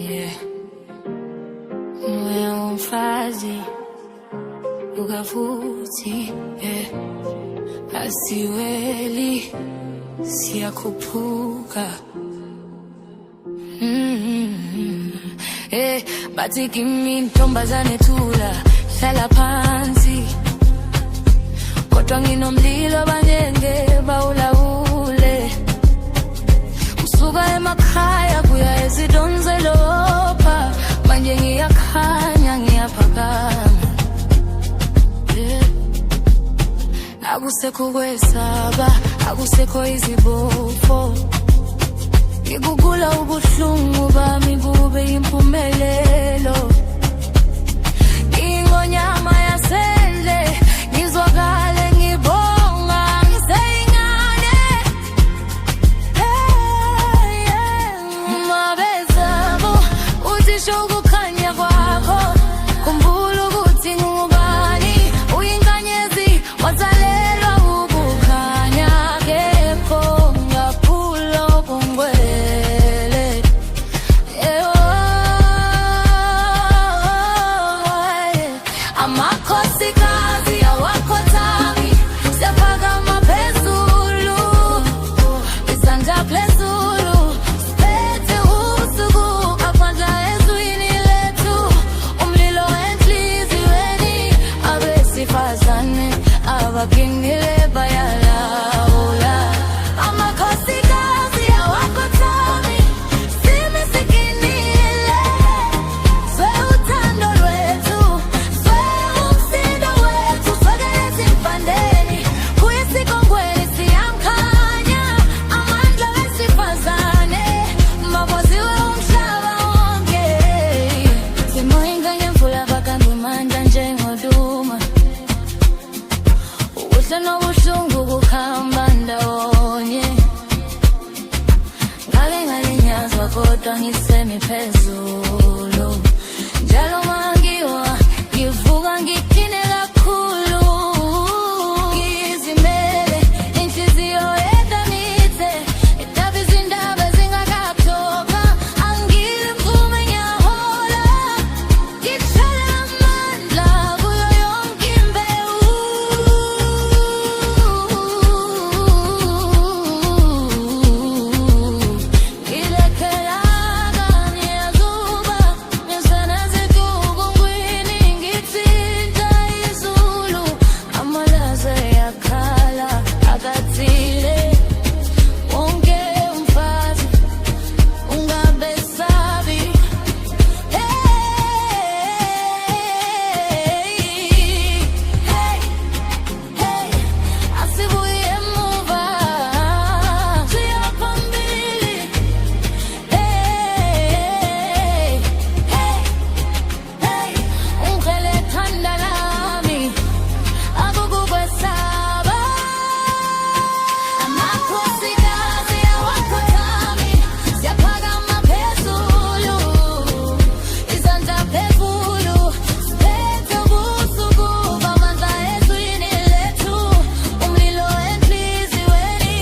yeah. Moyo umfazi ukavuti, yeah. Asiweli siyakupuka, bathi kimi ntombazane thula, hlala phansi, kodwa nginomlilo banjenge bawulawule. Usuka emakhaya kuya ezidonzelopha, manje ngiyakhanya ngiyaphakama, akusekho kwesaba, akusekho izibopho. Ngikugula ubuhlungu bami bube impumelelo. Ingonyama yasendle ngizwakale ngibonga ngiseyingane. Mabezabo uthisho ukukhanya kwakho, khumbula ukuthi ngubani, uyinkanyezi wazalelwa ukukhanya. Kepho ngaphula ubungwele, amakhosikazi awakhothami, siyaphakama phezulu, isandla phezulu, siphethe usuku aphandla ezwini lethu, umlilo enhliziyweni, abesifazane abaphindile bayalawula. Amakhosikazi awakhothami, simi sikinile, zwe uthando lwethu, zwe umsindo wethu, sokeleza impandeni, kuyisikongweni siyamkhanya, amandla wesifazane, maboziwe umhlaba wonke. Simoyingane mvula bakangimandla njengoduma, ubuhle nobuhlungu kuhamba ndawonye. Ngake ngalinyazwa kodwa ngisemi phezulu, njalo mangiwa ngivuka ngiqine kakhulu. Ngizimele inhliziyo edanithe, edaba izindaba zingakathokha, angiliphume ngiyahola, ngithwele amandla kuyo yonke imbewu. Ngilekhela ngiyazuba, ngisenezigugungwini, ngithinta izulu, amalahle yakhala akathile. Wonke umfazi ungabesabi, asibuye emuva, siya phambili. Ungicele ekhanda lami, akukukwesaba. Amakhosikazi awakhothami, siyaphakama phezulu, izandla phezulu, siphethe ubusuku bamandla ezwini lethu, umlilo enhliziyweni,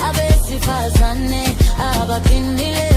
abesifazane abaphindile